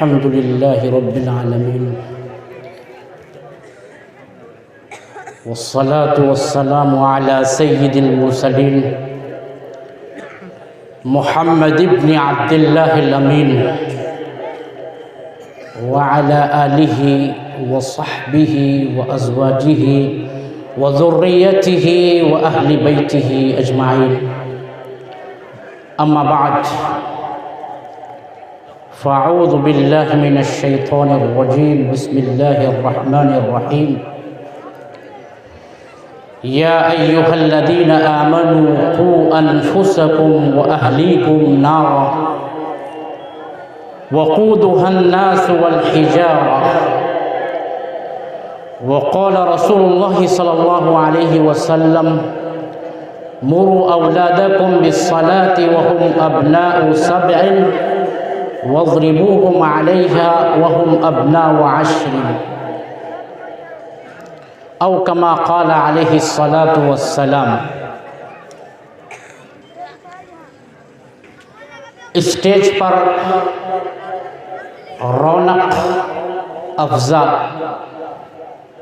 अल्हम्दुलिल्लाहि रब्बिल आलमीन वस्सलातु वस्सलामु अला सय्यिदिल मुरसलीन मुहम्मद इब्न अब्दिल्लाहिल अमीन व अला आलिहि व सहबिहि व अज़वाजिहि व ज़ुर्रिय्यतिहि व अहलि बैतिहि अजमाइन। अम्मा बाद फ़अऊज़ु बिल्लाहि मिनश शैतानिर रजीम। बिस्मिल्लाहिर रहमानिर रहीम। या अय्युहल्लज़ीना आमनू क़ू अनफुसकुम व अहलीकुम नारा वक़ूदुहन नास वल हिजारा वक़ाल रसूलुल्लाह सल्लल्लाहु अलैहि वसल्लम मुरू औलादकुम बिस्सलाति वहुम अब्नाउ सब'इन वज़रिबूहुम अलैहा वहुम अब्नाउ अश्रिन औ कमा क़ाल अलैहि स्सलातु वस्सलाम। स्टेज पर रौनक अफ़ज़ा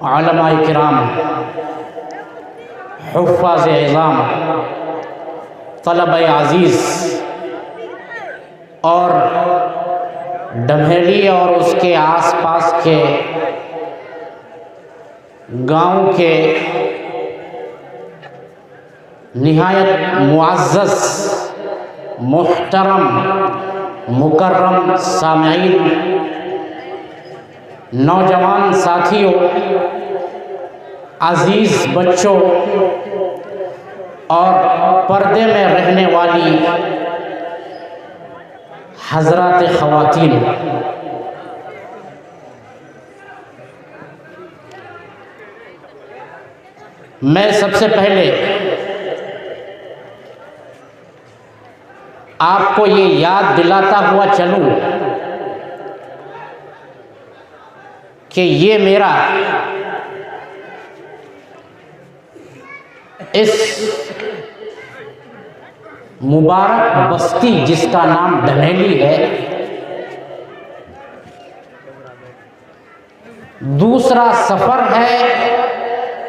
उलमाए किराम, हुफ़्फ़ाज़ इज़ाम, तलबे अज़ीज़ और डभेली और उसके आसपास के गांव के निहायत मुअज़्ज़ज़ मुहतरम मुकर्रम सामईन, नौजवान साथियों, अज़ीज़ बच्चों और पर्दे में रहने वाली हज़रात ख़वातीन, मैं सबसे पहले आपको ये याद दिलाता हुआ चलूं कि ये मेरा इस मुबारक बस्ती जिसका नाम डभेली है, दूसरा सफ़र है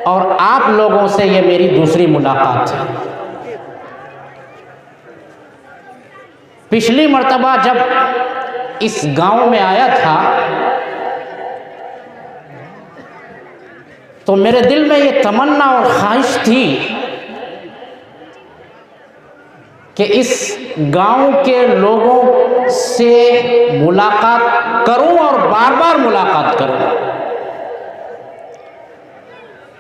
और आप लोगों से ये मेरी दूसरी मुलाकात है। पिछली मर्तबा जब इस गांव में आया था तो मेरे दिल में ये तमन्ना और ख्वाहिश थी कि इस गांव के लोगों से मुलाकात करूं और बार बार मुलाकात करूं,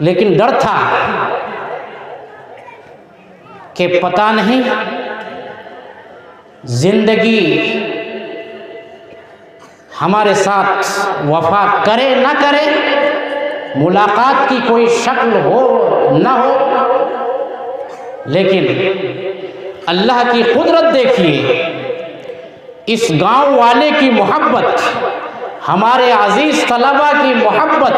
लेकिन डर था कि पता नहीं जिंदगी हमारे साथ वफा करे ना करे, मुलाकात की कोई शक्ल हो ना हो, लेकिन अल्लाह की कुदरत देखिए, इस गांव वाले की मोहब्बत, हमारे अजीज तलबा की मोहब्बत,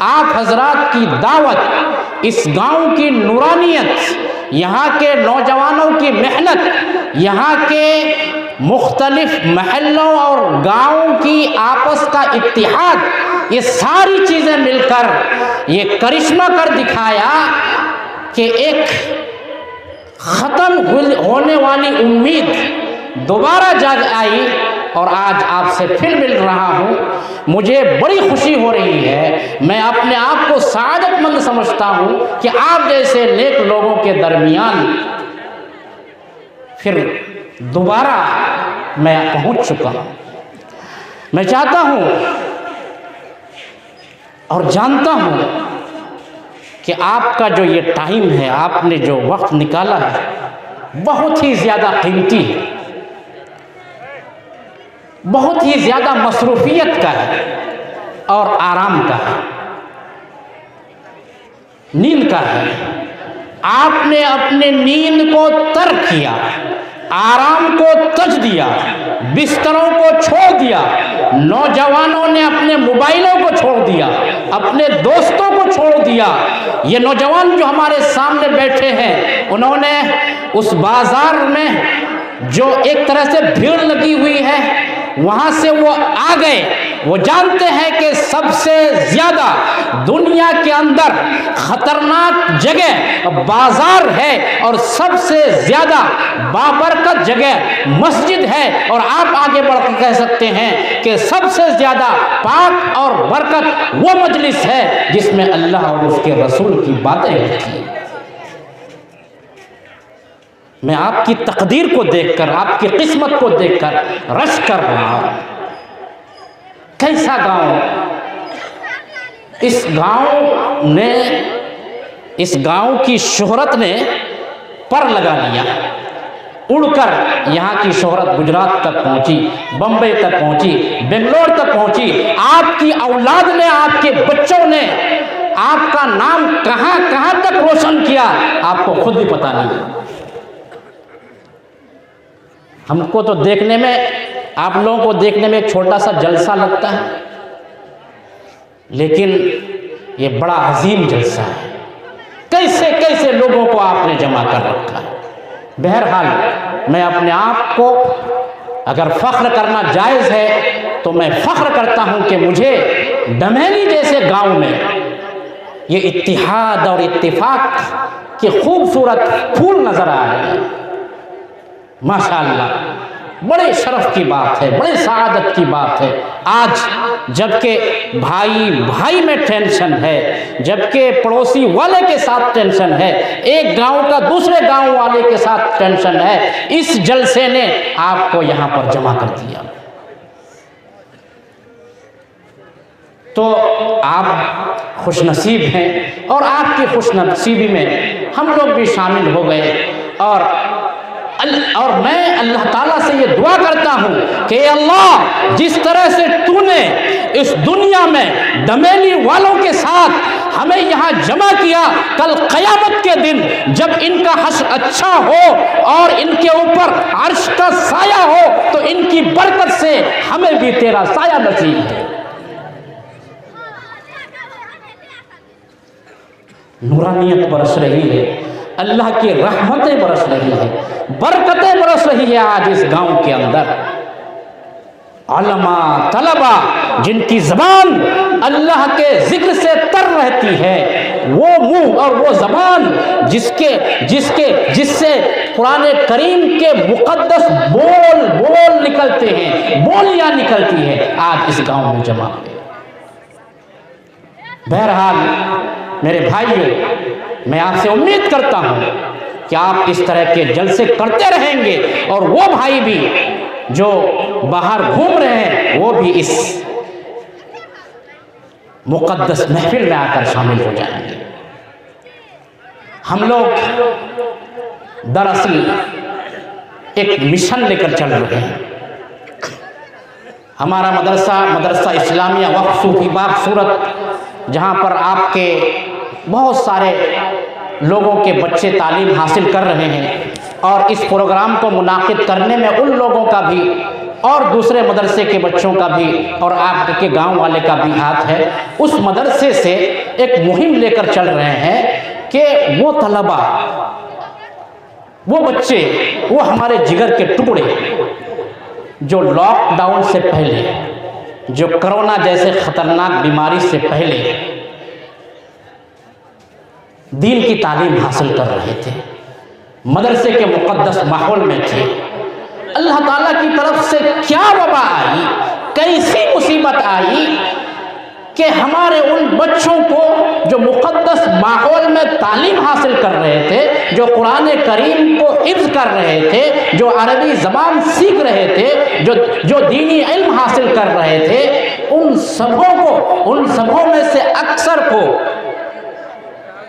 आप हजरात की दावत, इस गांव की नूरानियत, यहाँ के नौजवानों की मेहनत, यहाँ के मुख्तलिफ महल्लों और गाँव की आपस का इत्तिहाद, ये सारी चीज़ें मिलकर ये करिश्मा कर दिखाया कि एक ख़त्म होने वाली उम्मीद दोबारा जाग आई और आज आपसे फिर मिल रहा हूँ। मुझे बड़ी खुशी हो रही है, मैं अपने आप को सआदतमंद समझता हूँ कि आप जैसे नेक लोगों के दरमियान फिर दोबारा मैं पहुँच चुका हूँ। मैं चाहता हूँ और जानता हूँ कि आपका जो ये टाइम है, आपने जो वक्त निकाला है, बहुत ही ज़्यादा कीमती है, बहुत ही ज़्यादा मसरूफियत का है और आराम का है, नींद का है। आपने अपने नींद को तर्क किया, आराम को तज दिया, बिस्तरों को छोड़ दिया, नौजवानों ने अपने मोबाइलों को छोड़ दिया, अपने दोस्तों को छोड़ दिया। ये नौजवान जो हमारे सामने बैठे हैं, उन्होंने उस बाज़ार में जो एक तरह से भीड़ लगी हुई है वहाँ से वो आ गए। वो जानते हैं कि सबसे ज़्यादा दुनिया के अंदर ख़तरनाक जगह बाज़ार है और सबसे ज़्यादा बाबरकत जगह मस्जिद है, और आप आगे बढ़ कर कह सकते हैं कि सबसे ज़्यादा पाक और बरकत वो मजलिस है जिसमें अल्लाह और उसके रसूल की बातें होती हैं। मैं आपकी तकदीर को देखकर, आपकी किस्मत को देखकर रश कर रहा हूँ। कैसा गांव! इस गांव की शोहरत ने पर लगा लिया। उड़कर यहाँ की शोहरत गुजरात तक पहुँची, बम्बई तक पहुँची, बेंगलोर तक पहुँची। आपकी औलाद ने, आपके बच्चों ने आपका नाम कहाँ कहाँ तक रोशन किया, आपको खुद भी पता नहीं। हमको तो देखने में, आप लोगों को देखने में एक छोटा सा जलसा लगता है, लेकिन ये बड़ा अजीम जलसा है। कैसे कैसे लोगों को आपने जमा कर रखा है। बहरहाल, मैं अपने आप को, अगर फ़ख्र करना जायज़ है तो मैं फ़ख्र करता हूँ कि मुझे दमैनी जैसे गांव में ये इत्तिहाद और इत्तिफाक के खूबसूरत फूल नज़र आ रहे हैं। माशाअल्लाह, बड़े शरफ की बात है, बड़े सआदत की बात है। आज जबकि भाई भाई में टेंशन है, जबकि पड़ोसी वाले के साथ टेंशन है, एक गांव का दूसरे गांव वाले के साथ टेंशन है, इस जलसे ने आपको यहां पर जमा कर दिया। तो आप खुशनसीब हैं और आपकी खुशनसीबी में हम लोग भी शामिल हो गए। और मैं अल्लाह ताला से ये दुआ करता हूँ कि अल्लाह, जिस तरह से तूने इस दुनिया में दमेली वालों के साथ हमें यहाँ जमा किया, कल क़यामत के दिन जब इनका हश्र अच्छा हो और इनके ऊपर अर्श का साया हो, तो इनकी बरकत से हमें भी तेरा साया नसीब है। नूरानियत बरस रही है, अल्लाह की रहमतें बरस रही है, बरकतें बरस रही है। आज इस गांव के अंदर उलमा तलबा जिनकी ज़बान अल्लाह के जिक्र से तर रहती है, वो मुंह और वो ज़बान जिससे कुरान करीम के मुक़द्दस बोल निकलते हैं, बोलियां निकलती हैं, आज इस गांव में जमा है। बहरहाल मेरे भाइयों, मैं आपसे उम्मीद करता हूँ कि आप इस तरह के जलसे करते रहेंगे और वो भाई भी जो बाहर घूम रहे हैं वो भी इस मुक़द्दस महफिल में आकर शामिल हो जाएंगे। हम लोग दरअसल एक मिशन लेकर चल रहे हैं। हमारा मदरसा इस्लामिया वक्फ सूफी बाग सूरत, जहाँ पर आपके बहुत सारे लोगों के बच्चे तालीम हासिल कर रहे हैं, और इस प्रोग्राम को मुनाकिद करने में उन लोगों का भी और दूसरे मदरसे के बच्चों का भी और आपके गांव वाले का भी हाथ है। उस मदरसे से एक मुहिम लेकर चल रहे हैं कि वो तलबा, वो बच्चे, वो हमारे जिगर के टुकड़े जो लॉकडाउन से पहले, जो कोरोना जैसे ख़तरनाक बीमारी से पहले दीन की तालीम हासिल कर रहे थे, मदरसे के मुक़द्दस माहौल में थे, अल्लाह ताला की तरफ से क्या वबा आई, कैसी मुसीबत आई कि हमारे उन बच्चों को जो मुक़द्दस माहौल में तालीम हासिल कर रहे थे, जो कुरान करीम को हिफ्ज़ कर रहे थे, जो अरबी ज़बान सीख रहे थे, जो दीनी इल्म हासिल कर रहे थे, उन सबों में से अक्सर को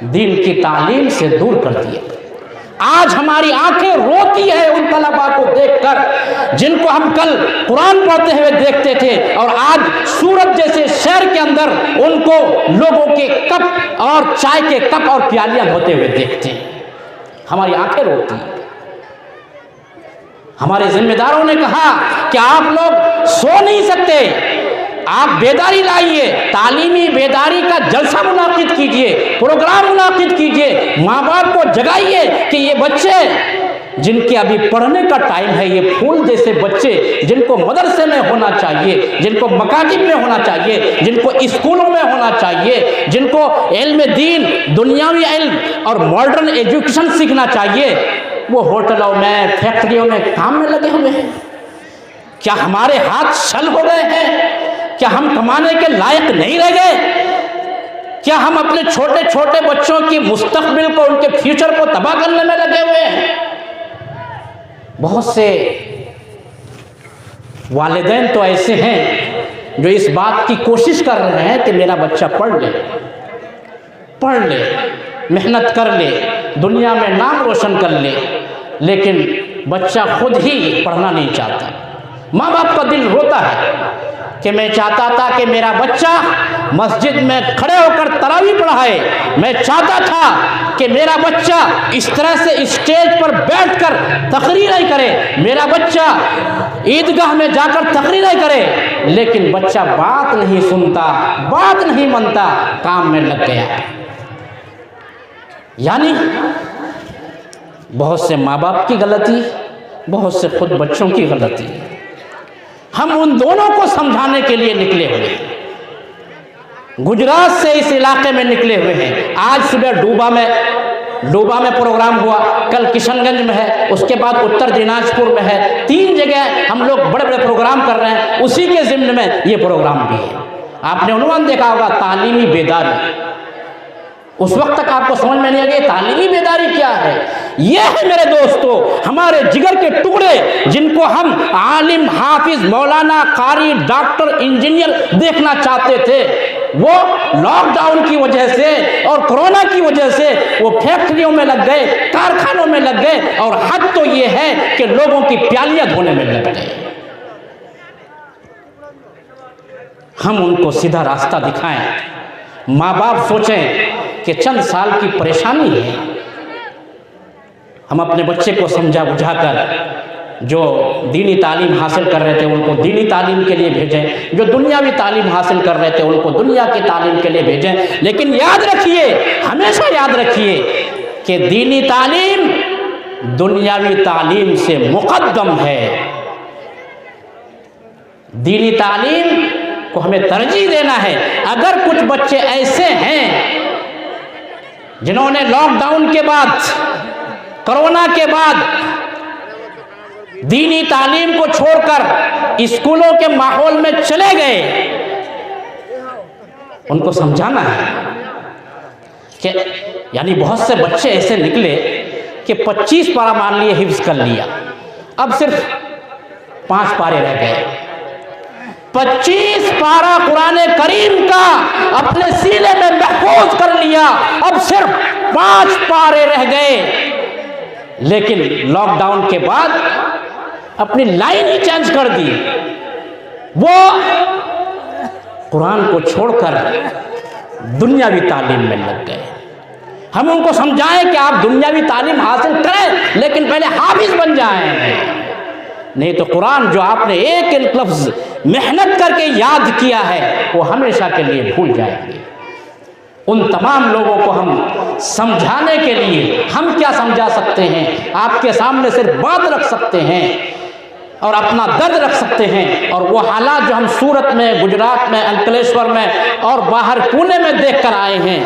दीन की तालीम से दूर कर दिया। आज हमारी आंखें रोती है उन तलबा को देखकर जिनको हम कल कुरान पढ़ते हुए देखते थे, और आज सूरत जैसे शहर के अंदर उनको लोगों के कप और चाय के कप और प्यालियां धोते हुए देखते हैं। हमारी आंखें रोती हैं। हमारे जिम्मेदारों ने कहा कि आप लोग सो नहीं सकते, आप बेदारी लाइए, तालीमी बेदारी का जलसा मुनाकिद कीजिए, प्रोग्राम मुनाकिद कीजिए, माँ बाप को जगाइए कि ये बच्चे जिनके अभी पढ़ने का टाइम है, ये फूल जैसे बच्चे जिनको मदरसे में होना चाहिए, जिनको मकातिब में होना चाहिए, जिनको स्कूलों में होना चाहिए, जिनको इल्म दीन, दुनियावी इल्म और मॉडर्न एजुकेशन सीखना चाहिए, वो होटलों में, फैक्ट्रियों में काम में लगे हुए हैं। क्या हमारे हाथ छल हो गए हैं? क्या हम कमाने के लायक नहीं रह गए? क्या हम अपने छोटे छोटे बच्चों की मुस्तकबिल को, उनके फ्यूचर को तबाह करने में लगे हुए हैं? बहुत से वालिदैन तो ऐसे हैं जो इस बात की कोशिश कर रहे हैं कि मेरा बच्चा पढ़ ले, मेहनत कर ले, दुनिया में नाम रोशन कर ले, लेकिन बच्चा खुद ही पढ़ना नहीं चाहता। माँ बाप का दिल रोता है कि मैं चाहता था कि मेरा बच्चा मस्जिद में खड़े होकर तरावी पढ़ाए, मैं चाहता था कि मेरा बच्चा इस तरह से स्टेज पर बैठकर तकरीरें करे, मेरा बच्चा ईदगाह में जाकर तकरीरें करे, लेकिन बच्चा बात नहीं सुनता, बात नहीं मानता, काम में लग गया। यानी बहुत से माँ बाप की गलती, बहुत से खुद बच्चों की गलती। हम उन दोनों को समझाने के लिए निकले हुए हैं। गुजरात से इस इलाके में निकले हुए हैं। आज सुबह डूबा में प्रोग्राम हुआ, कल किशनगंज में है, उसके बाद उत्तर दिनाजपुर में है। 3 जगह हम लोग बड़े बड़े प्रोग्राम कर रहे हैं। उसी के ज़िम्न में ये प्रोग्राम भी है। आपने उन्वान देखा होगा, तालीमी बेदारी। उस वक्त तक आपको समझ में नहीं आ गई तालीमी बेदारी क्या है। ये है मेरे दोस्तों हमारे जिगर के टुकड़े, जिनको हम आलिम, हाफिज, मौलाना, कारी, डॉक्टर, इंजीनियर देखना चाहते थे। वो लॉकडाउन की वजह से और कोरोना की वजह से वो फैक्ट्रियों में लग गए, कारखानों में लग गए, और हद तो ये है कि लोगों की प्यालियां धोने में लग गए। हम उनको सीधा रास्ता दिखाएं। माँ बाप सोचें कि चंद साल की परेशानी है, हम अपने बच्चे को समझा बुझाकर जो दीनी तालीम हासिल कर रहे थे उनको दीनी तालीम के लिए भेजें, जो दुनियावी तालीम हासिल कर रहे थे उनको दुनिया की तालीम के लिए भेजें। लेकिन याद रखिए, हमेशा याद रखिए कि दीनी तालीम दुनियावी तालीम से मुक़द्दम है। दीनी तालीम को हमें तरजीह देना है। अगर कुछ बच्चे ऐसे हैं जिन्होंने लॉकडाउन के बाद, कोरोना के बाद दीनी तालीम को छोड़कर स्कूलों के माहौल में चले गए, उनको समझाना है कि यानी बहुत से बच्चे ऐसे निकले कि 25 पारा मान लिए, हिफ्ज कर लिया, अब सिर्फ 5 पारे रह गए। 25 पारा कुरान करीम का अपने सीने में महफूज कर लिया, अब सिर्फ 5 पारे रह गए। लेकिन लॉकडाउन के बाद अपनी लाइन ही चेंज कर दी। वो कुरान को छोड़कर दुनियावी तालीम में लग गए। हम उनको समझाएं कि आप दुनियावी तालीम हासिल करें, लेकिन पहले हाफिज बन जाएं, नहीं तो कुरान जो आपने एक एक लफ्ज मेहनत करके याद किया है वो हमेशा के लिए भूल जाएंगे। उन तमाम लोगों को हम समझाने के लिए हम क्या समझा सकते हैं? आपके सामने सिर्फ बात रख सकते हैं और अपना दर्द रख सकते हैं। और वो हालात जो हम सूरत में, गुजरात में, अंकलेश्वर में और बाहर पुणे में देख कर आए हैं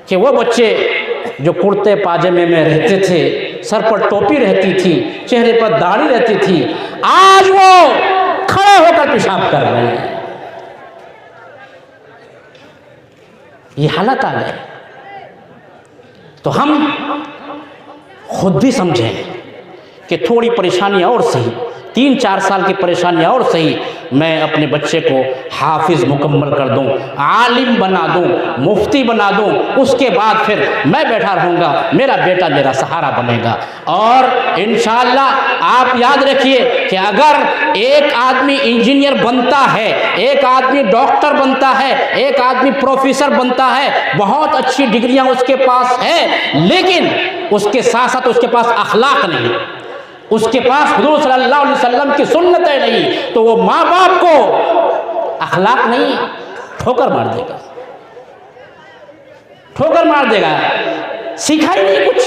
कि वो बच्चे जो कुर्ते पाजामे में रहते थे, सर पर टोपी रहती थी, चेहरे पर दाढ़ी रहती थी, आज वो खड़े होकर पेशाब कर रहे हैं। ये हालत आ गए। तो हम खुद भी समझें कि थोड़ी परेशानियां और सही, 3-4 साल की परेशानियां और सही, मैं अपने बच्चे को हाफिज मुकम्मल कर दूं, आलिम बना दूं, मुफ्ती बना दूं, उसके बाद फिर मैं बैठा रहूँगा, मेरा बेटा मेरा सहारा बनेगा। और इंशाअल्लाह आप याद रखिए कि अगर एक आदमी इंजीनियर बनता है, एक आदमी डॉक्टर बनता है, एक आदमी प्रोफेसर बनता है, बहुत अच्छी डिग्रियां उसके पास है, लेकिन उसके साथ साथ उसके पास अखलाक नहीं, उसके पास हुजूर सल्लल्लाहु अलैहि वसल्लम की सुन्नतें नहीं, तो वो माँ बाप को अखलाक नहीं, ठोकर मार देगा, ठोकर मार देगा। सीखा ही नहीं कुछ,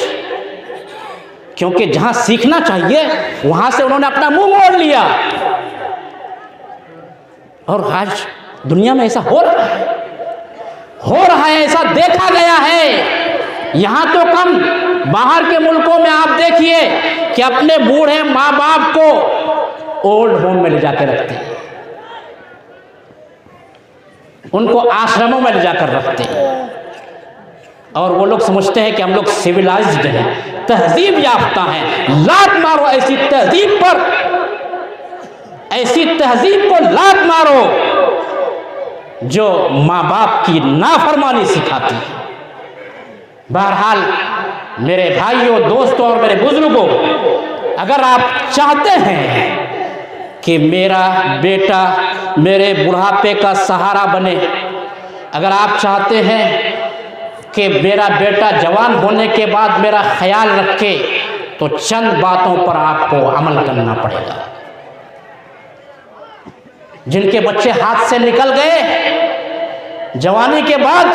क्योंकि जहां सीखना चाहिए वहां से उन्होंने अपना मुंह मोड़ लिया। और आज दुनिया में ऐसा हो रहा है, ऐसा देखा गया है। यहां तो कम, बाहर के मुल्कों में आप देखिए कि अपने बूढ़े माँ बाप को ओल्ड होम में ले जाकर रखते हैं, उनको आश्रमों में ले जाकर रखते हैं, और वो लोग समझते हैं कि हम लोग सिविलाइज्ड हैं, तहजीब याफ्ता हैं। लात मारो ऐसी तहजीब पर, ऐसी तहजीब को लात मारो जो माँ बाप की नाफरमानी सिखाती है। बहरहाल मेरे भाइयों, दोस्तों और मेरे बुजुर्गों, अगर आप चाहते हैं कि मेरा बेटा मेरे बुढ़ापे का सहारा बने, अगर आप चाहते हैं कि मेरा बेटा जवान होने के बाद मेरा ख्याल रखे, तो चंद बातों पर आपको अमल करना पड़ेगा। जिनके बच्चे हाथ से निकल गए जवानी के बाद,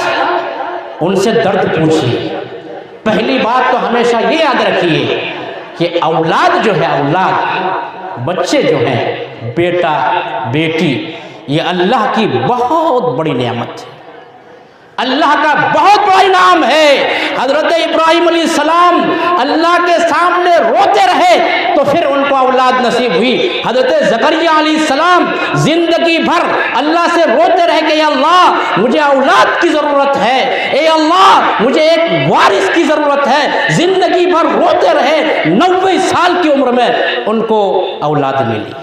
उनसे दर्द पूछिए। पहली बात तो हमेशा ये याद रखिए कि औलाद जो है, औलाद, बच्चे जो हैं, बेटा बेटी, ये अल्लाह की बहुत बड़ी नेमत है, अल्लाह का बहुत बड़ा इनाम है। हजरत इब्राहिम अलैहिस्सलाम अल्लाह के सामने रोते रहे तो फिर उनको औलाद नसीब हुई। हजरत ज़करिया अलैहिस्सलाम जिंदगी भर अल्लाह से रोते रहे कि अल्लाह मुझे औलाद की ज़रूरत है, ए अल्लाह मुझे एक वारिस की ज़रूरत है। जिंदगी भर रोते रहे, 90 साल की उम्र में उनको औलाद मिली।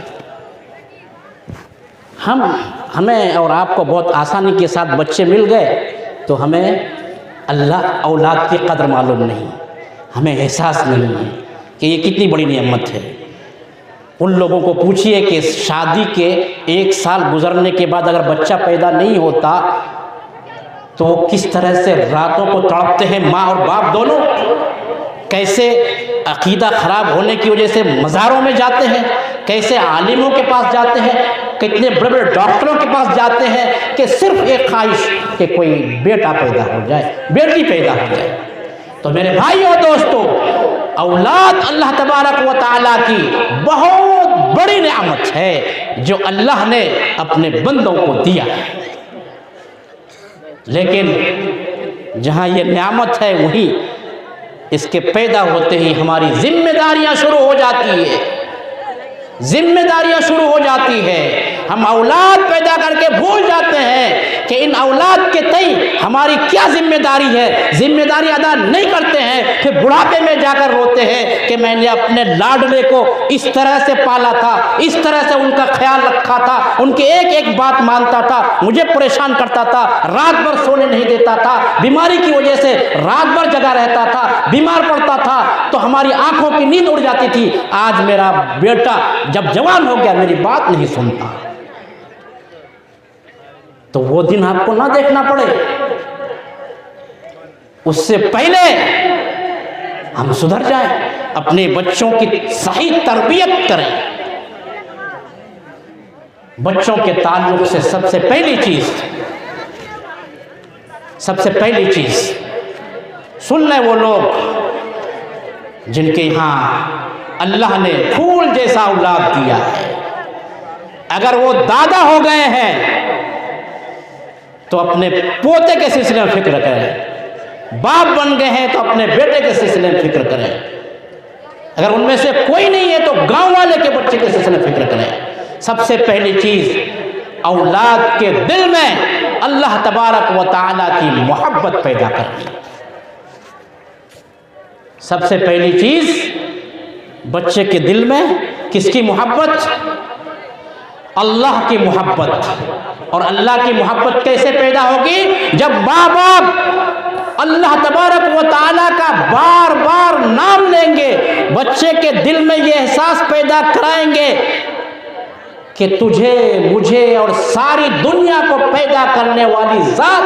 हमें और आपको बहुत आसानी के साथ बच्चे मिल गए, तो हमें अल्लाह औलाद की कदर मालूम नहीं, हमें एहसास नहीं है कि ये कितनी बड़ी नेमत है। उन लोगों को पूछिए कि शादी के 1 साल गुजरने के बाद अगर बच्चा पैदा नहीं होता तो किस तरह से रातों को तड़पते हैं माँ और बाप दोनों, कैसे अकीदा ख़राब होने की वजह से मज़ारों में जाते हैं, कैसे आलिमों के पास जाते हैं, कितने बड़े बड़े डॉक्टरों के पास जाते हैं कि सिर्फ एक ख्वाहिश कि कोई बेटा पैदा हो जाए, बेटी पैदा हो जाए। तो मेरे भाइयों दोस्तों, औलाद अल्लाह तबारक व तआला की बहुत बड़ी नेमत है जो अल्लाह ने अपने बंदों को दिया है। लेकिन जहाँ ये नेमत है वहीं इसके पैदा होते ही हमारी जिम्मेदारियां शुरू हो जाती है, जिम्मेदारियां शुरू हो जाती है। हम औलाद पैदा करके भूल जाते हैं कि इन औलाद के तय हमारी क्या जिम्मेदारी है, जिम्मेदारी अदा नहीं करते हैं, फिर बुढ़ापे में जाकर रोते हैं कि मैंने अपने लाडले को इस तरह से पाला था, इस तरह से उनका ख्याल रखा था, उनकी एक एक बात मानता था, मुझे परेशान करता था, रात भर सोने नहीं देता था, बीमारी की वजह से रात भर जगा रहता था, बीमार पड़ता था तो हमारी आंखों की नींद उड़ जाती थी। आज मेरा बेटा जब जवान हो गया मेरी बात नहीं सुनता, तो वो दिन आपको ना देखना पड़े, उससे पहले हम सुधर जाएं, अपने बच्चों की सही तरबियत करें। बच्चों के ताल्लुक से सबसे पहली चीज सुन लें वो लोग जिनके यहाँ अल्लाह ने फूल जैसा औलाद दिया है। अगर वो दादा हो गए हैं तो अपने पोते के सिलसिले में फिक्र करें, बाप बन गए हैं तो अपने बेटे के सिलसिले में फिक्र करें, अगर उनमें से कोई नहीं है तो गांव वाले के बच्चे के सिलसिले में फिक्र करें। सबसे पहली चीज औलाद के दिल में अल्लाह तबारक व तआला की मोहब्बत पैदा करनी। सबसे पहली चीज बच्चे के दिल में किसकी मोहब्बत? अल्लाह की मोहब्बत। और अल्लाह की मोहब्बत कैसे पैदा होगी? जब माँ बाप अल्लाह तबारक व तआला का बार बार नाम लेंगे, बच्चे के दिल में ये एहसास पैदा कराएंगे कि तुझे, मुझे और सारी दुनिया को पैदा करने वाली जात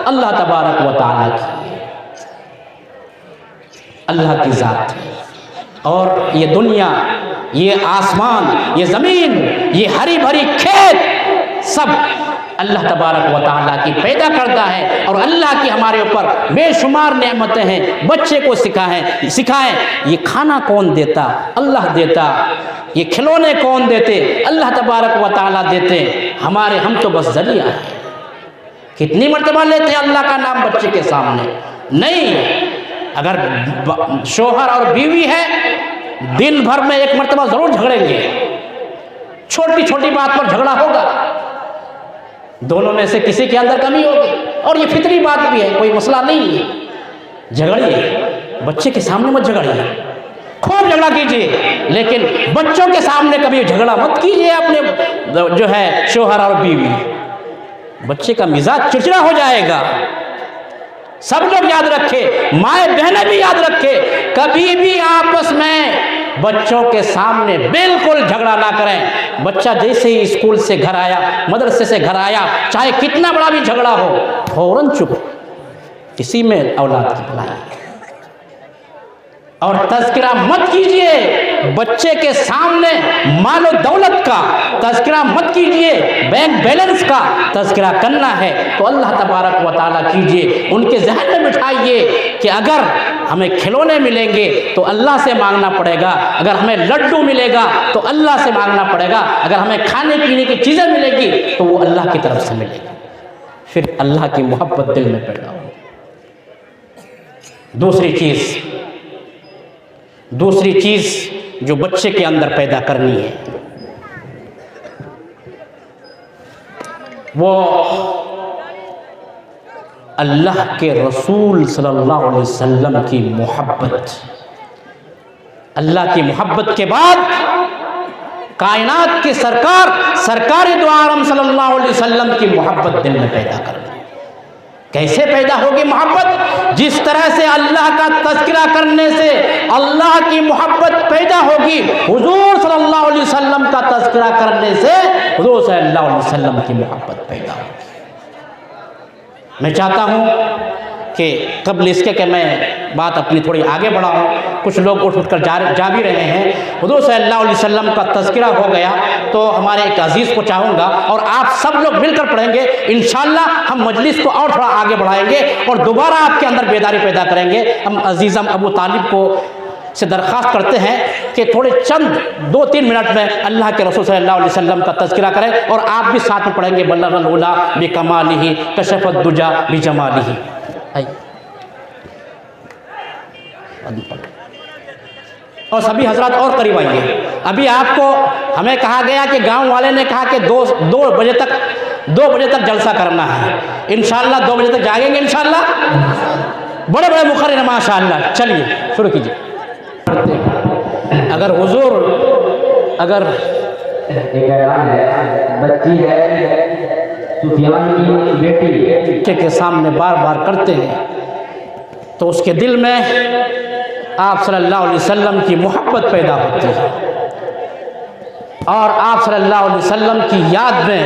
अल्लाह तबारक व तआला की, अल्लाह की जात है। और ये दुनिया, ये आसमान, ये ज़मीन, ये हरी भरी खेत सब अल्लाह तबारक व तआला की पैदा करता है और अल्लाह की हमारे ऊपर बेशुमार नेमतें हैं। बच्चे को सिखाएं ये खाना कौन देता, अल्लाह देता। ये खिलौने कौन देते, अल्लाह तबारक व तआला देते। हम तो बस जरिया हैं। कितनी मर्तबा लेते हैं अल्लाह का नाम बच्चे के सामने? नहीं। अगर शोहर और बीवी है, दिन भर में एक मर्तबा जरूर झगड़ेंगे, छोटी छोटी बात पर झगड़ा होगा, दोनों में से किसी के अंदर कमी होगी और ये फितरी बात भी है, कोई मसला नहीं है। झगड़िए, बच्चे के सामने मत झगड़िए, खूब झगड़ा कीजिए, लेकिन बच्चों के सामने कभी झगड़ा मत कीजिए अपने जो है शोहर और बीवी। बच्चे का मिजाज चिड़चिड़ा हो जाएगा। सब लोग याद रखें, माए बहनें भी याद रखें, कभी भी आपस में बच्चों के सामने बिल्कुल झगड़ा ना करें। बच्चा जैसे ही स्कूल से घर आया, मदरसे से घर आया, चाहे कितना बड़ा भी झगड़ा हो, फौरन चुप। इसी में औलाद की भलाई है। और तज़किरा मत कीजिए बच्चे के सामने मालो दौलत का, तज़किरा मत कीजिए बैंक बैलेंस का। तज़किरा करना है तो अल्लाह तबारक व तआला कीजिए। उनके जहन में बिठाइए कि अगर हमें खिलौने मिलेंगे तो अल्लाह से मांगना पड़ेगा, अगर हमें लड्डू मिलेगा तो अल्लाह से मांगना पड़ेगा, अगर हमें खाने पीने की चीज़ें मिलेगी तो वो अल्लाह की तरफ से मिलेगी। फिर अल्लाह की मोहब्बत दिल में पैदा हो। दूसरी चीज़ जो बच्चे के अंदर पैदा करनी है वो अल्लाह के रसूल सल्लल्लाहु अलैहि वसल्लम की मोहब्बत। अल्लाह की मोहब्बत के बाद कायनात के सरकार दो आलम सल्लल्लाहु अलैहि वसल्लम की मोहब्बत दिल में पैदा करनी। कैसे पैदा होगी मोहब्बत? जिस तरह से अल्लाह का तज़किरा करने से अल्लाह की मोहब्बत पैदा होगी, हुजूर सल्लल्लाहु अलैहि वसल्लम का तज़किरा करने से हुजूर सल्लल्लाहु अलैहि वसल्लम की मोहब्बत पैदा होगी। मैं चाहता हूँ कि कबल इसके कि मैं बात अपनी थोड़ी आगे बढ़ाऊँ, कुछ लोग उठ कर जा भी रहे हैं। हुजूर सल्लल्लाहु अलैहि वसल्लम का तज़किरा हो गया तो हमारे एक अजीज़ को चाहूँगा और आप सब लोग मिलकर पढ़ेंगे। इंशाअल्लाह हम मजलिस को और थोड़ा आगे बढ़ाएंगे और दोबारा आपके अंदर बेदारी पैदा करेंगे। हम अजीज़म अबू तालिब को से दरख्वास्त करते हैं कि थोड़े चंद 2-3 मिनट में अल्लाह के रसूल सल्लल्लाहु अलैहि वसल्लम का तज़किरा करें और आप भी साथ में पढ़ेंगे बल्लगल उला बिकमालिही कशफत दुजा बिजमालिही। और सभी हजरात और करीब आइए। अभी आपको हमें कहा गया कि गांव वाले ने कहा कि 2 बजे तक जलसा करना है। इंशाअल्लाह 2 बजे तक जागेंगे इंशाअल्लाह। बड़े बड़े मुक़र्रिर हैं माशाअल्लाह। चलिए शुरू कीजिए। अगर हुजूर बच्ची है सुफियान की बेटी के सामने बार बार करते हैं तो उसके दिल में आप सल्लल्लाहु अलैहि वसल्लम की मोहब्बत पैदा होती है और आप सल्लल्लाहु अलैहि वसल्लम की याद में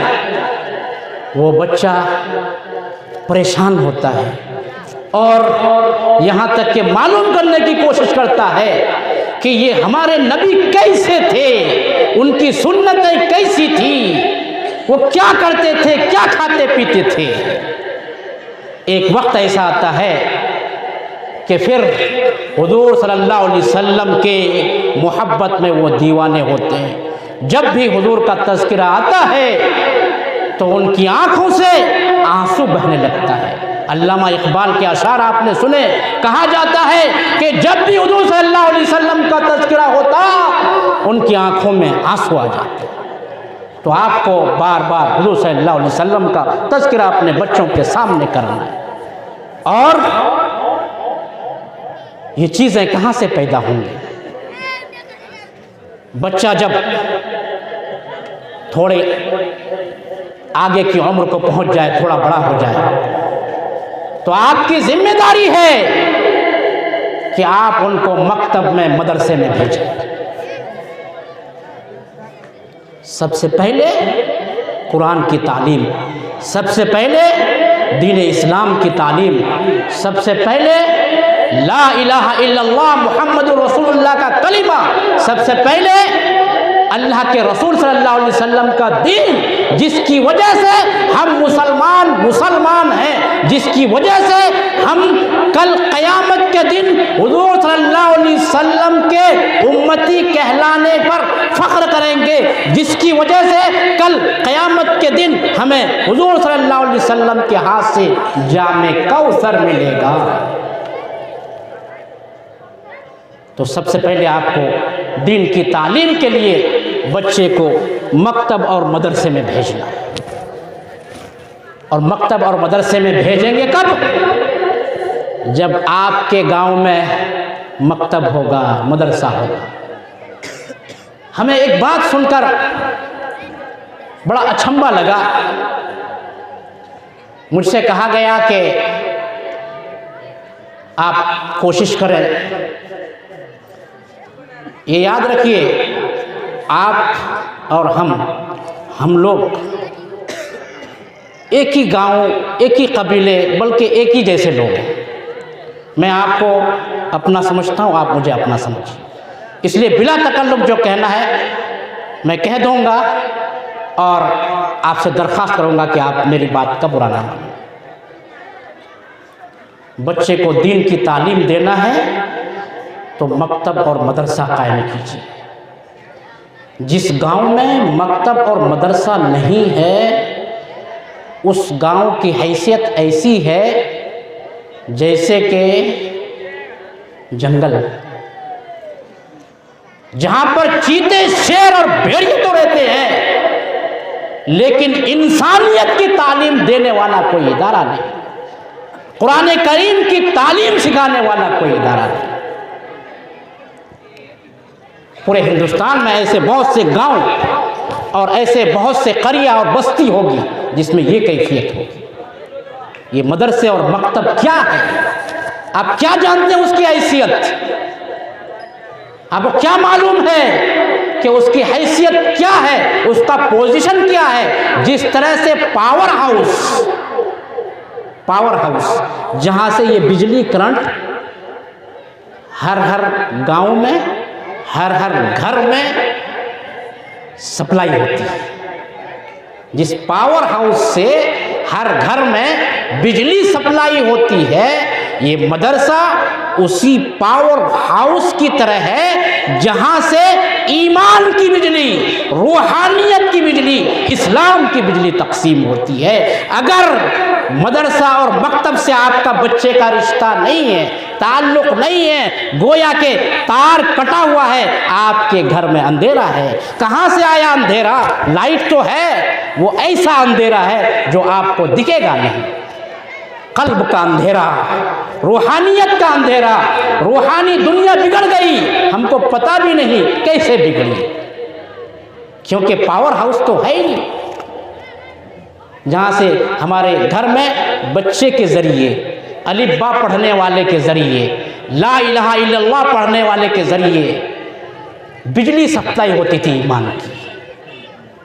वो बच्चा परेशान होता है और यहाँ तक कि मालूम करने की कोशिश करता है कि ये हमारे नबी कैसे थे, उनकी सुन्नतें कैसी थी, वो क्या करते थे, क्या खाते पीते थे। एक वक्त ऐसा आता है कि फिर हुजूर सल्लल्लाहु अलैहि वसल्लम के मोहब्बत में वो दीवाने होते हैं। जब भी हुजूर का तज़किरा आता है तो उनकी आंखों से आंसू बहने लगता है। अल्लामा इकबाल के अशार आपने सुने, कहा जाता है कि जब भी हुजूर सल्लल्लाहु अलैहि वसल्लम का तज़किरा होता उनकी आंखों में आंसू आ जाते। तो आपको बार बार हुजूर सल्लल्लाहु अलैहि वसल्लम का तज़किरा अपने बच्चों के सामने करना है। और ये चीज़ें कहाँ से पैदा होंगी? बच्चा जब थोड़े आगे की उम्र को पहुंच जाए, थोड़ा बड़ा हो जाए, तो आपकी जिम्मेदारी है कि आप उनको मकतब में, मदरसे में भेजें। सबसे पहले कुरान की तालीम, सबसे पहले दीन इस्लाम की तालीम, सबसे पहले ला इलाहा इल्लल्लाह मुहम्मदुर रसूलुल्लाह का कलिमा, सबसे पहले अल्लाह के रसूल सल्लल्लाहु अलैहि वसल्लम का दीन, जिसकी वजह से हम मुसलमान हैं, जिसकी वजह से हम कल क़यामत के दिन हुज़ूर सल्लल्लाहु अलैहि वसल्लम के उम्मती कहलाने पर फ़ख्र करेंगे, जिसकी वजह से कल क़यामत के दिन हमें हुज़ूर सल्लल्लाहु अलैहि वसल्लम के हाथ से जामे कौसर मिलेगा। तो सबसे पहले आपको दीन की तालीम के लिए बच्चे को मकतब और मदरसे में भेजना, और मकतब और मदरसे में भेजेंगे कब? जब आपके गांव में मकतब होगा, मदरसा होगा। हमें एक बात सुनकर बड़ा अचंभा लगा। मुझसे कहा गया कि आप कोशिश करें, ये याद रखिए, आप और हम लोग एक ही गांव, एक ही कबीले, बल्कि एक ही जैसे लोग हैं। मैं आपको अपना समझता हूँ, आप मुझे अपना समझिए, इसलिए बिला तकल्लुफ़ जो कहना है मैं कह दूँगा, और आपसे दरख्वास्त करूँगा कि आप मेरी बात का बुरा ना मानें। बच्चे को दीन की तालीम देना है तो मकतब और मदरसा कायम कीजिए। जिस गांव में मकतब और मदरसा नहीं है, उस गांव की हैसियत ऐसी है जैसे कि जंगल, जहां पर चीते, शेर और भेड़िए तो रहते हैं, लेकिन इंसानियत की तालीम देने वाला कोई इदारा नहीं, कुरान करीम की तालीम सिखाने वाला कोई इदारा नहीं। पूरे हिंदुस्तान में ऐसे बहुत से गांव और ऐसे बहुत से करिया और बस्ती होगी जिसमें ये कैफियत होगी। ये मदरसे और मकतब क्या है? आप क्या जानते हैं उसकी हैसियत? आपको क्या मालूम है कि उसकी हैसियत क्या है, उसका पोजीशन क्या है? जिस तरह से पावर हाउस जहां से ये बिजली करंट हर गांव में, हर घर में सप्लाई होती है, जिस पावर हाउस से हर घर में बिजली सप्लाई होती है, ये मदरसा उसी पावर हाउस की तरह है जहां से ईमान की बिजली, रूहानियत की बिजली, इस्लाम की बिजली तकसीम होती है। अगर मदरसा और मकतब से आपका बच्चे का रिश्ता नहीं है, ताल्लुक नहीं है, गोया के तार कटा हुआ है, आपके घर में अंधेरा है। कहाँ से आया अंधेरा? लाइट तो है, वो ऐसा अंधेरा है जो आपको दिखेगा नहीं। कल्ब का अंधेरा, रूहानियत का अंधेरा, रूहानी दुनिया बिगड़ गई, हमको पता भी नहीं कैसे बिगड़ी, क्योंकि पावर हाउस तो है ही नहीं। जहाँ से हमारे घर में बच्चे के ज़रिए, अलिफ बा पढ़ने वाले के ज़रिए, ला इलाहा इल्लल्लाह पढ़ने वाले के ज़रिए बिजली सप्लाई होती थी ईमान की।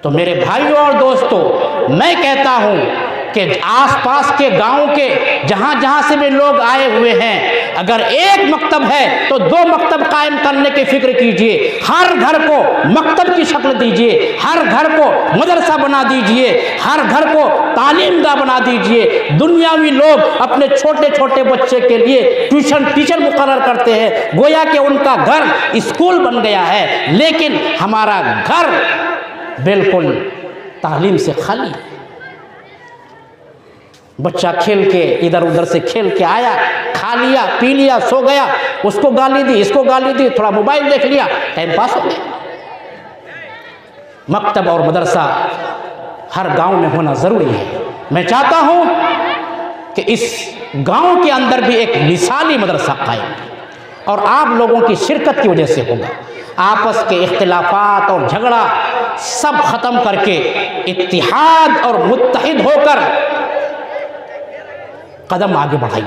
तो मेरे भाइयों और दोस्तों, मैं कहता हूँ कि आसपास के गांव के जहाँ से भी लोग आए हुए हैं, अगर एक मकतब है तो 2 मकतब कायम करने की फिक्र कीजिए। हर घर को मकतब की शक्ल दीजिए, हर घर को मदरसा बना दीजिए, हर घर को तालीमगाह बना दीजिए। दुनियावी लोग अपने छोटे छोटे बच्चे के लिए ट्यूशन टीचर मुकर्रर करते हैं, गोया कि उनका घर स्कूल बन गया है, लेकिन हमारा घर बिल्कुल तालीम से खाली। बच्चा खेल के इधर उधर से खेल के आया, खा लिया, पी लिया, सो गया, उसको गाली दी, इसको गाली दी, थोड़ा मोबाइल देख लिया, टाइम पास हो गया। मकतब और मदरसा हर गांव में होना ज़रूरी है। मैं चाहता हूं कि इस गांव के अंदर भी एक मिसाली मदरसा कायम, और आप लोगों की शिरकत की वजह से होगा। आपस के इख्तिलाफात और झगड़ा सब ख़त्म करके इत्तिहाद और मुत्तहिद होकर कदम आगे बढ़ाइए।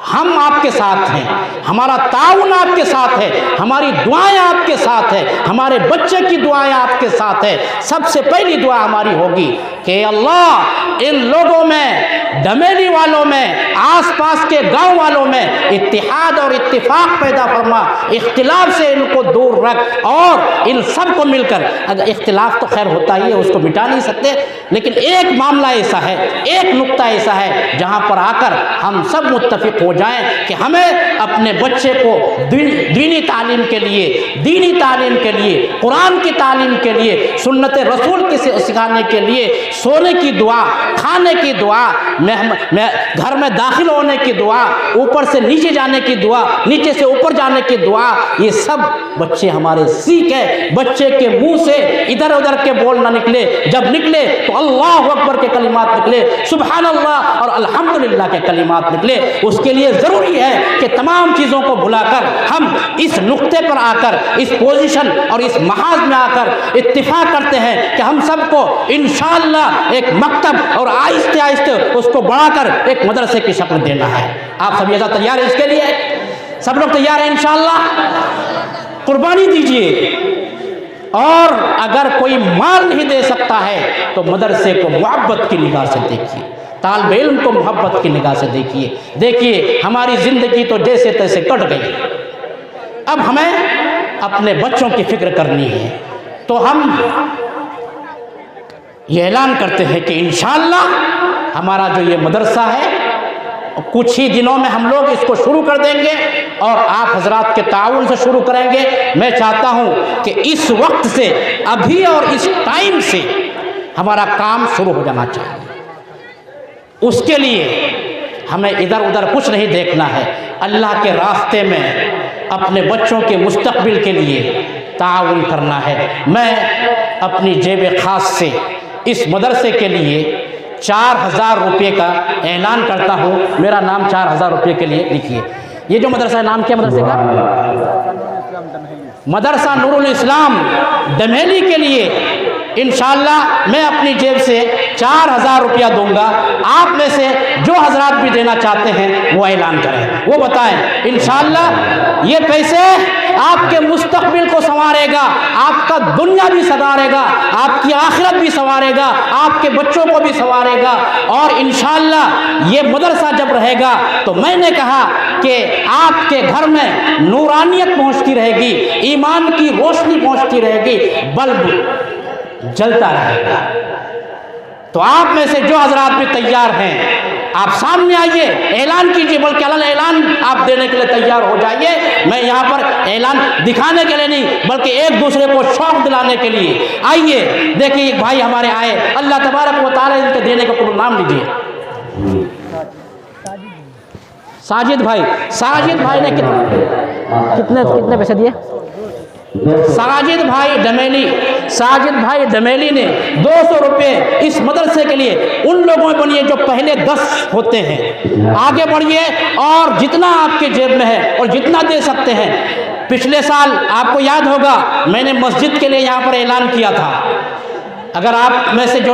हम आपके साथ हैं, हमारा ताउन आपके साथ है, हमारी दुआएं आपके साथ है, हमारे बच्चे की दुआएं आपके साथ है। सबसे पहली दुआ हमारी होगी कि अल्लाह इन लोगों में, डमेली वालों में, आसपास के गांव वालों में इत्तिहाद और इत्तिफाक पैदा फरमा, इख्तिलाफ से इनको दूर रख और इन सब को मिलकर, अगर इख्तिलाफ तो खैर होता ही है, उसको मिटा नहीं सकते, लेकिन एक मामला ऐसा है, एक नुक्ता ऐसा है जहां पर आकर हम सब मुत्तफिक हो जाएं कि हमें अपने बच्चे को दीनी तालीम के लिए, दीनी तालीम के लिए, कुरान की तालीम के लिए, सुन्नत रसूल की सिखाने के लिए, सोने की दुआ, खाने की दुआ, घर में दाखिल होने की दुआ, ऊपर से नीचे जाने की दुआ, नीचे से ऊपर जाने की दुआ, ये सब बच्चे हमारे सीखे। बच्चे के मुंह से इधर उधर के बोल ना निकले, जब निकले तो अल्लाह अकबर के कलिमात निकले, सुभान अल्लाह और अल्हम्दुलिल्लाह के कलिमात निकले। उसके लिए ज़रूरी है कि तमाम चीज़ों को भुलाकर हम इस नुक्ते पर आकर, इस पोजीशन और इस महाज में आकर इत्तिफाक करते हैं कि हम सबको इंशाअल्लाह एक मकतब और आहिस्ते आहिस्ते उसको बढ़ाकर एक मदरसे की शक्ल देना है। आप सब ऐसा तैयार है इसके लिए? सब लोग तैयार हैं इंशाअल्लाह? कुर्बानी दीजिए। और अगर कोई माल नहीं दे सकता है तो मदरसे को मोहब्बत की निगाह से देखिए, तालिब इल्म को मोहब्बत की निगाह से देखिए। देखिए हमारी ज़िंदगी तो जैसे तैसे कट गई, अब हमें अपने बच्चों की फिक्र करनी है। तो हम ये ऐलान करते हैं कि इंशाअल्लाह हमारा जो ये मदरसा है कुछ ही दिनों में हम लोग इसको शुरू कर देंगे और आप हजरात के ताउन से शुरू करेंगे। मैं चाहता हूँ कि इस वक्त से, अभी और इस टाइम से हमारा काम शुरू हो जाना चाहिए। उसके लिए हमें इधर उधर कुछ नहीं देखना है, अल्लाह के रास्ते में अपने बच्चों के मुस्तकबिल के लिए ताउन करना है। मैं अपनी जेब ख़ास से इस मदरसे के लिए 4000 रुपये का ऐलान करता हूँ। मेरा नाम 4000 रुपये के लिए लिखिए। ये जो मदरसा है, नाम क्या मदरसे का? मदरसा नूरुल इस्लाम डमेली के लिए इंशाअल्लाह मैं अपनी जेब से 4000 रुपया दूंगा। आप में से जो हजरात भी देना चाहते हैं वो ऐलान करें, वो बताएं। इंशाअल्लाह ये पैसे आपके मुस्तकबिल को संवारेगा, आपका दुनिया भी संवारेगा, आपकी आखिरत भी संवारेगा, आपके बच्चों को भी संवारेगा। और इंशाअल्लाह ये मदरसा जब रहेगा तो मैंने कहा कि आपके घर में नूरानियत पहुंचती रहेगी, ईमान की रोशनी पहुंचती रहेगी, बल्ब जलता रहेगा। तो आप में से जो हजरात भी तैयार हैं आप सामने आइए, ऐलान कीजिए, बल्कि ऐलान आप देने के लिए तैयार हो जाइए। मैं यहाँ पर ऐलान दिखाने के लिए नहीं बल्कि एक दूसरे को शौक दिलाने के लिए। आइए देखिए एक भाई हमारे आए, अल्लाह तबारक व तआला इनके देने का कबूल। नाम लीजिए। साजिद भाई। साजिद भाई ने कितने पैसे दिए? साजिद भाई डमेली ने 200 रुपये इस मदरसे के लिए उन लोगों में बनिए जो पहले 10 होते हैं। आगे बढ़िए और जितना आपके जेब में है और जितना दे सकते हैं। पिछले साल आपको याद होगा मैंने मस्जिद के लिए यहाँ पर ऐलान किया था। अगर आप में से जो